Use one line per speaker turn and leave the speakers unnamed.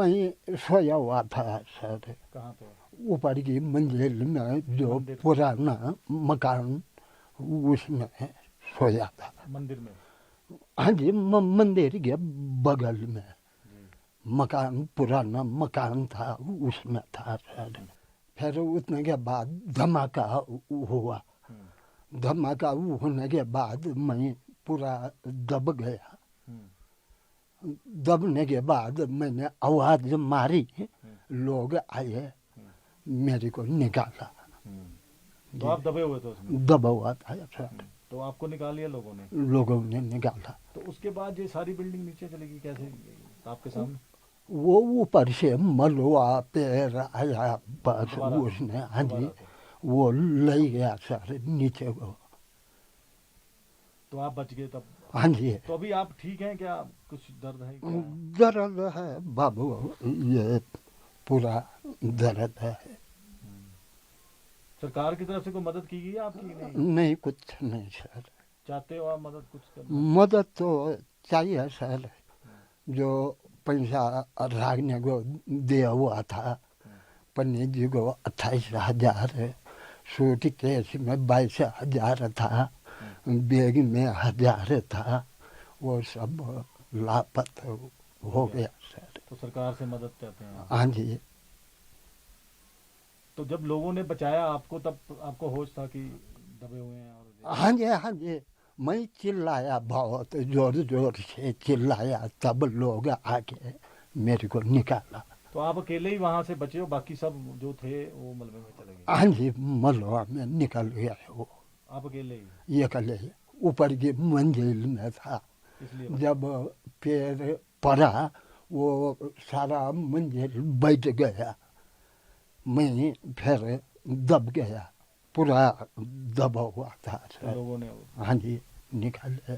मैं सोया हुआ था सर।
कहाँ पे?
ऊपर की मंजिल में जो
मंदिर?
पुराना मकान उसमें सोया था।
मंदिर में?
हाँ जी, मंदिर के बगल में
जी।
मकान, पुराना मकान था, उसमें था सर। फिर उतने के बाद धमाका हुआ। धमाका होने के बाद मैं पूरा दब गया। दबने के बाद मैंने आवाज मारी, लोग आए, मेरे को निकाला।
तो आप दबे हुए थे उसमें?
दबा हुआ था सर।
तो आपको निकाल लिया लोगों ने?
लोगों ने निकाला।
तो उसके बाद ये सारी बिल्डिंग नीचे चली गई कैसे, आपके सामने?
वो ऊपर से मलवा पैर आया, बस
दोबारा?
उसने, हाँ जी,
दोबारा से?
वो ले गया सर नीचे को।
तो आप बच गए तब?
हाँ जी।
तो अभी आप ठीक हैं क्या? कुछ दर्द है क्या?
दर्द है बाबू, ये पूरा दर्द है।
सरकार की तरफ से कोई मदद की गई आपकी? नहीं?
नहीं, कुछ नहीं सर।
चाहते हो आप मदद कुछ करना?
मदद तो चाहिए सर। जो पैसा रागने को दिया हुआ था, पंडित जी को 28,000, सूट केस में 22,000 था, बैग में 1,000 था, वो सब लापता हो गया सर।
तो सरकार से मदद चाहते हैं आप?
हाँ जी।
तो जब लोगों ने बचाया आपको तब आपको होश था कि दबे हुए हैं? और
हाँ जी, हाँ जी, मैं चिल्लाया, बहुत जोर जोर से चिल्लाया, तब लोग आके मेरे को निकाला।
तो आप अकेले ही वहां से बचे हो, बाकी सब जो थे वो मलबे में चले गए?
हाँ जी, मलबा में निकल गया है वो।
आप अकेले ही?
ये कले ऊपर की मंजिल में था।
इसलिए
जब पैर पड़ा, वो सारा मंजिल बैठ गया, मैं फिर दब गया, पूरा दबा हुआ था
तो
सर।
लोगों ने
हाँ जी, निकाल लिया।